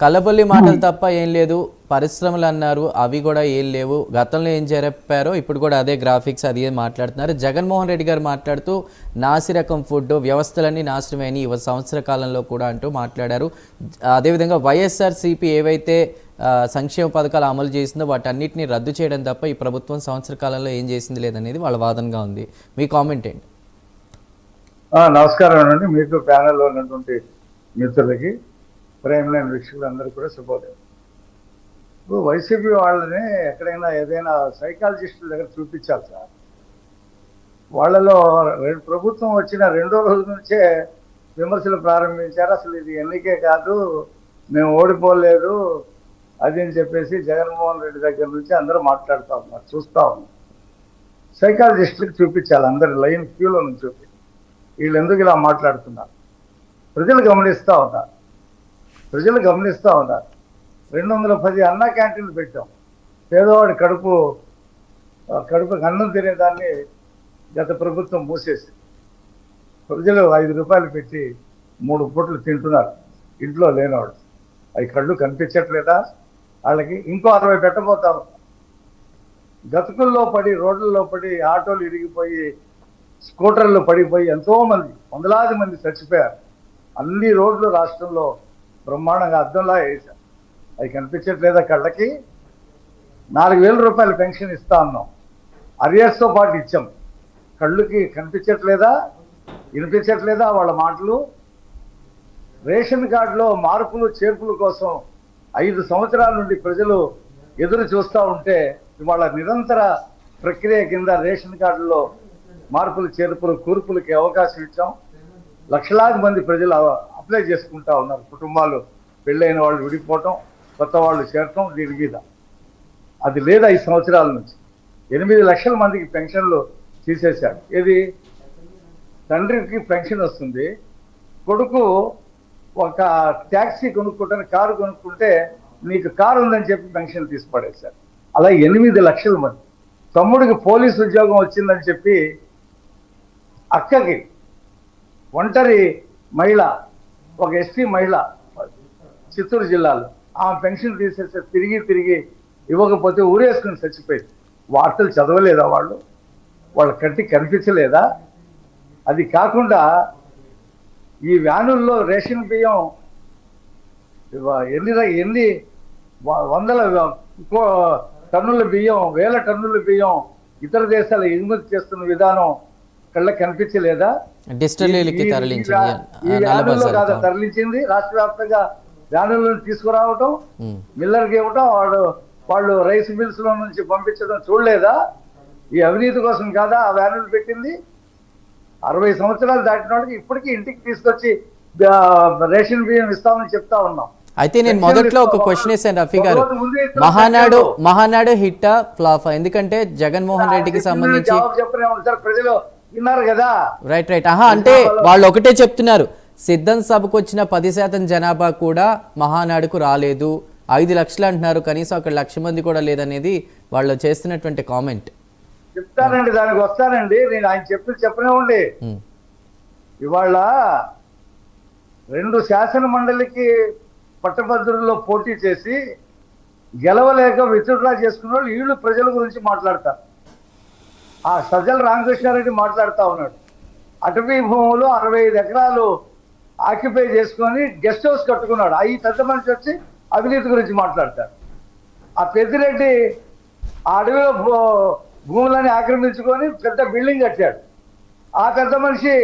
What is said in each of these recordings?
కల్లబొల్లి మాటలు తప్ప ఏం లేదు, పరిశ్రమలు అన్నారు, అవి కూడా ఏం లేవు. గతంలో ఏం చెప్పారో ఇప్పుడు కూడా అదే గ్రాఫిక్స్ అది మాట్లాడుతున్నారు. జగన్మోహన్ రెడ్డి గారు మాట్లాడుతూ నాసిరకం ఫుడ్ వ్యవస్థలన్నీ నాశనమైనవి ఈ సంవత్సర కాలంలో కూడా అంటూ మాట్లాడారు. అదేవిధంగా వైఎస్ఆర్సీపీ ఏవైతే సంక్షేమ పథకాలు అమలు చేసిందో వాటన్నిటిని రద్దు చేయడం తప్ప ఈ ప్రభుత్వం సంవత్సర కాలంలో ఏం చేసింది లేదనేది వాళ్ళ వాదనగా ఉంది. మీ కామెంట్ ఏంటి? నమస్కారం అండి. మీకు ప్యానెల్లో ఉన్నటువంటి మిత్రులకి, ప్రైమ్ లైన్ వీక్షకులందరూ కూడా శుభోదయం. ఇప్పుడు వైసీపీ వాళ్ళని ఎక్కడైనా ఏదైనా సైకాలజిస్టుల దగ్గర చూపించాలి సార్. వాళ్ళలో ప్రభుత్వం వచ్చిన 2వ రోజు నుంచే విమర్శలు ప్రారంభించారు. అసలు ఇది ఎన్నికే కాదు, మేము ఓడిపోలేదు అది అని చెప్పేసి జగన్మోహన్ రెడ్డి దగ్గర నుంచి అందరూ మాట్లాడుతూ ఉన్నారు, చూస్తూ ఉన్నారు. సైకాలజిస్టులకు చూపించాలి, అందరి లైన్ క్యూలో నుంచి చూపి వీళ్ళు ఎందుకు ఇలా మాట్లాడుతున్నారు. ప్రజలు గమనిస్తూ ఉన్నారు. 210 అన్న క్యాంటీన్లు పెట్టాం. పేదవాడి కడుపు అన్నం తినేదాన్ని గత ప్రభుత్వం మూసేసి ప్రజలు 5 రూపాయలు పెట్టి 3 పూటలు తింటున్నారు. ఇంట్లో లేనివాడు అవి కళ్ళు కనిపించట్లేదా వాళ్ళకి? ఇంకో 60 పెట్టబోతా ఉన్నారు. గతుకుల్లో పడి, రోడ్లలో పడి, ఆటోలు ఇరిగిపోయి, స్కూటర్లు పడిపోయి ఎంతోమంది, వందలాది మంది చచ్చిపోయారు. అన్ని రోడ్లు రాష్ట్రంలో బ్రహ్మాండంగా అద్దంలా వేశారు. అవి కనిపించట్లేదా కళ్ళకి? 4,000 రూపాయలు పెన్షన్ ఇస్తా ఉన్నాం, అరియర్స్తో పాటు ఇచ్చాం. కళ్ళుకి కనిపించట్లేదా, వినిపించట్లేదా వాళ్ళ మాటలు? రేషన్ కార్డులో మార్పులు చేర్పుల కోసం 5 సంవత్సరాల నుండి ప్రజలు ఎదురు చూస్తూ ఉంటే ఇవాళ నిరంతర ప్రక్రియ కింద రేషన్ కార్డులో మార్పులు చేర్పులు కూర్పులకి అవకాశం ఇచ్చాం. లక్షలాది మంది ప్రజలు అప్లై చేసుకుంటా ఉన్నారు. కుటుంబాలు, పెళ్ళైన వాళ్ళు విడిపోవటం, కొత్త వాళ్ళు చేరటం, దీని మీద అది లేదు. 5 సంవత్సరాల నుంచి 8 లక్షల మందికి పెన్షన్లు తీసేశాడు. ఇది తండ్రికి పెన్షన్ వస్తుంది, కొడుకు ఒక ట్యాక్సీ కొనుక్కుంటాను, కారు కొనుక్కుంటే నీకు కారు ఉందని చెప్పి పెన్షన్ తీసి పడేశారు. అలా 8 లక్షల మంది. తమ్ముడికి పోలీసు ఉద్యోగం వచ్చిందని చెప్పి అక్కకి, ఒంటరి మహిళ, ఒక ఎస్టీ మహిళ చిత్తూరు జిల్లాలో, ఆమె పెన్షన్ తీసేస్తే తిరిగి ఇవ్వకపోతే ఊరేసుకుని చచ్చిపోయింది. వార్తలు చదవలేదా వాళ్ళు? వాళ్ళ కంటికి కనిపించలేదా? అది కాకుండా ఈ వ్యానుల్లో రేషన్ బియ్యం ఎన్ని వందల టన్నుల బియ్యం, 1000 టన్నుల బియ్యం ఇతర దేశాలు ఎగుమతి చేస్తున్న విధానం కళ్ళకి కనిపించలేదా? తరలించింది రాష్ట్ర వ్యాప్తంగా వ్యానులను తీసుకురావటం, మిల్లర్కి ఇవ్వటం, వాళ్ళు రైస్ మిల్స్ లో నుంచి పంపించడం చూడలేదా? ఈ అవినీతి కోసం కాదా ఆ వ్యానులు పెట్టింది? 60 సంవత్సరాలు దాటిన వాళ్ళకి ఇప్పటికీ ఇంటికి తీసుకొచ్చి రేషన్ బియ్యం ఇస్తామని చెప్తా ఉన్నాం. అయితే నేను మొదట్లో ఒక క్వశ్చన్ వేసాను రఫీ గారు, మహానాడు హిట్టా ఫ్లాఫా? ఎందుకంటే జగన్మోహన్ రెడ్డికి సంబంధించి ప్రజలు విన్నారు కదా. రైట్. అంటే వాళ్ళు ఒకటే చెప్తున్నారు, సిద్ధం సభకు వచ్చిన 10% జనాభా కూడా మహానాడుకు రాలేదు. 5 లక్షలు అంటున్నారు, కనీసం అక్కడ 1,00,000 మంది కూడా లేదనేది వాళ్ళు చేస్తున్నటువంటి కామెంట్. చెప్తానండి, దానికి వస్తానండి. నేను ఆయన చెప్పనే ఉండి ఇవాళ 2 శాసన మండలికి పట్టభద్రుల్లో పోటీ చేసి గెలవలేక విత్డ్రా చేసుకున్న వాళ్ళు వీళ్ళు ప్రజల గురించి మాట్లాడతారు. ఆ సజ్జల రామకృష్ణారెడ్డి మాట్లాడుతూ ఉన్నాడు, అటవీ భూములు 65 ఎకరాలు ఆక్యుపై చేసుకొని గెస్ట్ హౌస్ కట్టుకున్నాడు. ఈ పెద్ద మనిషి వచ్చి అవినీతి గురించి మాట్లాడతారు. ఆ పెద్దిరెడ్డి ఆ అడవిలో భూములని ఆక్రమించుకొని పెద్ద బిల్డింగ్ కట్టాడు. ఆ పెద్ద మనిషి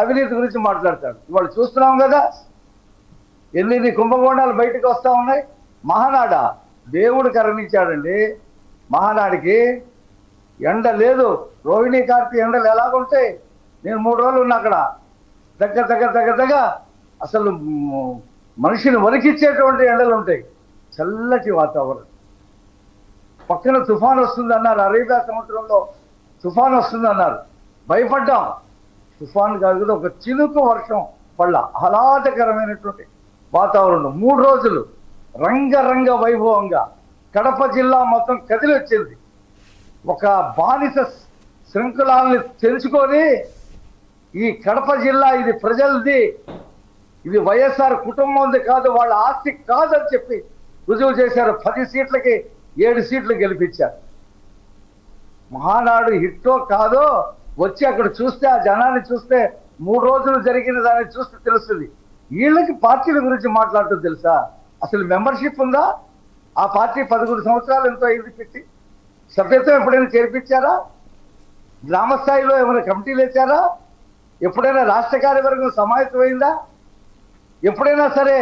అవినీతి గురించి మాట్లాడతాడు. ఇవాళ చూస్తున్నాం కదా ఎన్ని కుంభకోణాలు బయటకు వస్తూ ఉన్నాయి. మహానాడ దేవుడు కరుణించాడండి. మహానాడికి ఎండ లేదు, రోహిణి కార్తీ ఎండలు ఎలాగుంటాయి? నేను 3 రోజులు ఉన్నా అక్కడ. దగ్గర అసలు మనిషిని వణికిచ్చేటువంటి ఎండలు ఉంటాయి. చల్లటి వాతావరణం. పక్కన తుఫాన్ వస్తుందన్నారు, అరేబియా సముద్రంలో తుఫాన్ వస్తుందన్నారు, భయపడ్డాం. తుఫాన్ కాదు, ఒక చినుకు వర్షం పళ్ళ ఆహ్లాదకరమైనటువంటి వాతావరణం. 3 రోజులు రంగరంగ వైభవంగా కడప జిల్లా మొత్తం కదిలి వచ్చింది. ఒక బానిస శృంఖలాల్ని తెంచుకొని ఈ కడప జిల్లా ఇది ప్రజలది, ఇది వైఎస్ఆర్ కుటుంబంది కాదు, వాళ్ళ ఆస్తి కాదని చెప్పి రుజువు చేశారు. 10 సీట్లకి 7 సీట్లు గెలిపించారు. మహానాడు హిట్టో కాదో వచ్చి అక్కడ చూస్తే, ఆ జనాన్ని చూస్తే, 3 రోజులు జరిగిన దాన్ని చూస్తే తెలుస్తుంది. వీళ్ళకి పార్టీల గురించి మాట్లాడటం తెలుసా? అసలు మెంబర్షిప్ ఉందా? ఆ పార్టీ 11 సంవత్సరాలు ఎంతో అయింది పెట్టి. సభ్యత్వం ఎప్పుడైనా చేర్పించారా? గ్రామ స్థాయిలో ఏమైనా కమిటీలు వేశారా? ఎప్పుడైనా రాష్ట్ర కార్యవర్గం సమాయత్తమైందా? ఎప్పుడైనా సరే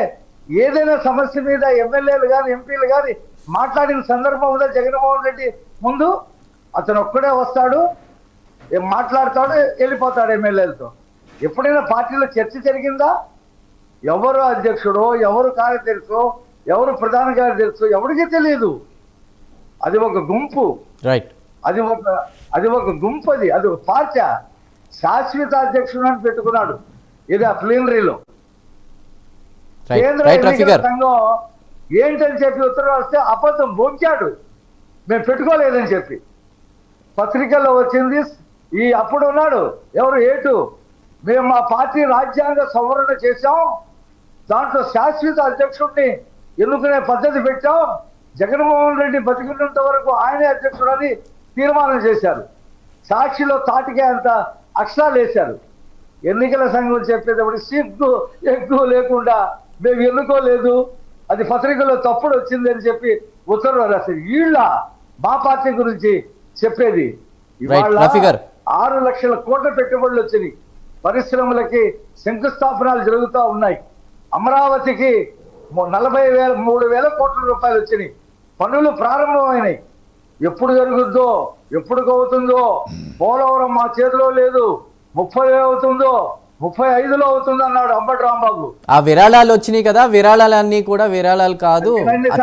ఏదైనా సమస్య మీద ఎమ్మెల్యేలు కానీ ఎంపీలు కానీ మాట్లాడిన సందర్భం ఉందా? జగన్మోహన్ రెడ్డి ముందు అతను ఒక్కడే వస్తాడు, మాట్లాడతాడు, వెళ్ళిపోతాడు ఎమ్మెల్యేలతో. ఎప్పుడైనా పార్టీలో చర్చ జరిగిందా? ఎవరు అధ్యక్షుడో, ఎవరు కార్యదర్శో, ఎవరు ప్రధాన కార్యదర్శో ఎవరికీ తెలియదు. అది ఒక గుంపు, రైట్, అది ఒక గుంపు, అది ఒక పార్టీ. శాశ్వత అధ్యక్షుడు అని పెట్టుకున్నాడు ఇది ఆ ప్లీనరీలో. కేంద్ర ఎన్నికల సంఘం ఏంటని చెప్పి ఉత్తర్వులు వస్తే అబద్ధం బొంచాడు, మేము పెట్టుకోలేదని చెప్పి. పత్రికల్లో వచ్చింది. ఈ అప్పుడు ఉన్నాడు ఎవరు ఏటు, మేము మా పార్టీ రాజ్యాంగ సవరణ చేశాం, దాంట్లో శాశ్వత అధ్యక్షుడిని ఎన్నుకునే పద్ధతి పెట్టాం, జగన్మోహన్ రెడ్డి బతికినంత వరకు ఆయనే అధ్యక్షుడని తీర్మానం చేశారు. సాక్షిలో తాటికే అంత అక్షరాలు వేశారు. ఎన్నికల సంఘం చెప్పేటప్పుడు సిగ్గు ఎగ్గు లేకుండా మేము ఎన్నుకోలేదు, అది పత్రికలో తప్పుడు వచ్చింది అని చెప్పి ఉత్తర్వులు రాశారు. వీళ్ళ మా పార్టీ గురించి చెప్పేది. ఇవాళ 6 లక్షల కోట్ల పెట్టుబడులు వచ్చినాయి, పరిశ్రమలకి శంకుస్థాపనాలు జరుగుతూ ఉన్నాయి. అమరావతికి 43,000 కోట్ల రూపాయలు వచ్చినాయి, పనులు ప్రారంభమైనాయి. ఎప్పుడు జరుగుద్దో, ఎప్పుడు అవుతుందో, పోలవరం మా చేతిలో లేదు, 30 అవుతుందో 35లో అవుతుంది అన్నాడు అంబటి రాంబాబు. ఆ విరాళాలు వచ్చినాయి కదా, విరాళాలన్నీ కూడా విరాళాలు కాదు,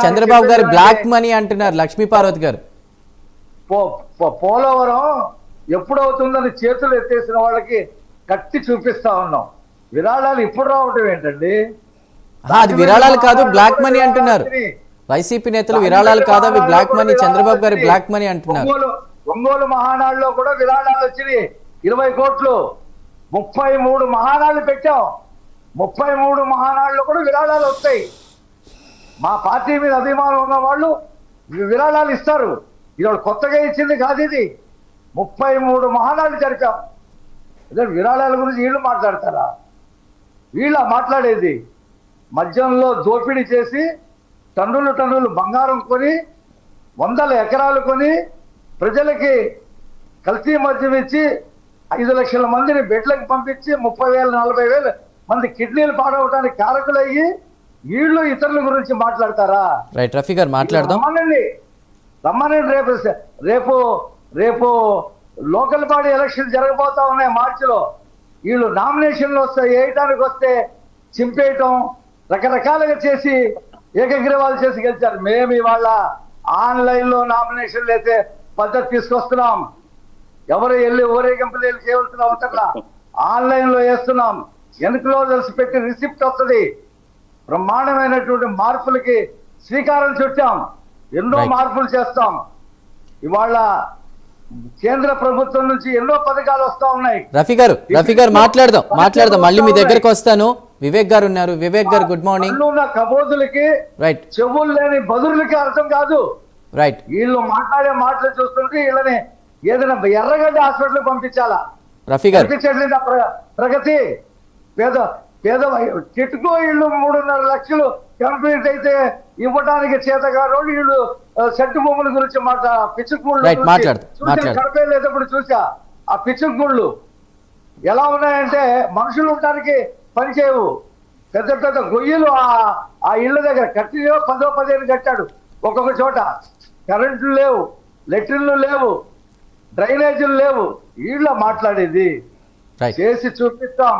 చంద్రబాబు గారు బ్లాక్ మనీ అంటున్నారు లక్ష్మీ పార్వతి గారు. పోలవరం ఎప్పుడు అవుతుందని చేతులు ఎత్తేసిన వాళ్ళకి కత్తి చూపిస్తా ఉన్నాం. విరాళాలు ఇప్పుడు రావటం ఏంటండి? అది విరాళాలు కాదు, బ్లాక్ మనీ అంటున్నారు వైసీపీ నేతలు. విరాళాలు కాదు, అవి బ్లాక్ మనీ, చంద్రబాబు గారు బ్లాక్ మనీ అంటున్నారు. ఒంగోలు మహానాడులో కూడా విరాళాలు వచ్చినాయి 20 కోట్లు. 33 మహానాడులు పెట్టాం, 33 మహానాడులో కూడా విరాళాలు వస్తాయి. మా పార్టీ మీద అభిమానం ఉన్న వాళ్ళు విరాళాలు ఇస్తారు. ఇది కొత్తగా ఇచ్చింది కాదు, ఇది 33 మహానాడులు జరిపాం. అదే విరాళాల గురించి వీళ్ళు మాట్లాడతారా? వీళ్ళ మాట్లాడేది మద్యంలో దోపిడీ చేసి టన్నులు బంగారం కొని 100 ఎకరాలు కొని ప్రజలకి కల్తీ మద్యం ఇచ్చి 5 లక్షల మందిని బెడ్లకు పంపించి 30,000 40,000 మంది కిడ్నీలు పాడవడానికి కారకులయ్యి వీళ్ళు ఇతరుల గురించి మాట్లాడతారా? రైట్, రఫీ గారు మాట్లాడదాం. రమ్మనండి. రేపు లోకల్ బాడీ ఎలక్షన్ జరగబోతా ఉన్నాయి మార్చిలో. వీళ్ళు నామినేషన్లు వేయటానికి వస్తే చింపేయటం, రకరకాలుగా చేసి ఏకగ్రీవాలు చేసి గెలిచారు. మేము ఇవాళ ఆన్లైన్లో నామినేషన్లు వేసే పద్ధతి తీసుకొస్తున్నాం. ఎవరు వెళ్ళి ఊరేగింపులు చేయవలసిన అవసరం ఆన్లైన్లో వేస్తున్నాం. ఎన్క్లోజర్స్ పెట్టి రిసిప్ట్ వస్తుంది. బ్రహ్మాండమైనటువంటి మార్పులకి శ్రీకారం చుట్టాం. ఎన్నో మార్పులు చేస్తాం. ఇవాళ కేంద్ర ప్రభుత్వం నుంచి ఎన్నో పథకాలు వస్తా ఉన్నాయి. రఫీ గారు మాట్లాడదాం మళ్ళీ మీ దగ్గరకు వస్తాను. వివేక్ గారు ఉన్నారు. వివేక్ గారు గుడ్ మార్నింగ్. కబోదులకి రైట్, చెవులు లేని బదురులకి అర్థం కాదు. రైట్, వీళ్ళు మాట్లాడే మాటలు చూస్తుంటే వీళ్ళని ఏదైనా ఎర్రగడ్డ హాస్పిటల్ పంపించాలా? రఫీ గారు ప్రగతి పేద కిట్కో ఇళ్ళు 3.5 లక్షలు కంప్లీట్ అయితే ఇవ్వడానికి చేతగారు వీళ్ళు సెట్టు భూముల గురించి పిచ్చుకూళ్ళు కడపేటప్పుడు చూసా. ఆ పిచ్చుకూళ్ళు ఎలా ఉన్నాయంటే మనుషులు ఉండడానికి పనిచేయవు. పెద్ద గొయ్యలు ఆ ఇళ్ళ దగ్గర కట్టియో 10-15 కట్టాడు. ఒక్కొక్క చోట కరెంట్లు లేవు, లెట్రిన్లు లేవు, డ్రైనేజీలు లేవు. వీళ్ళ మాట్లాడేది చేసి చూపిస్తాం.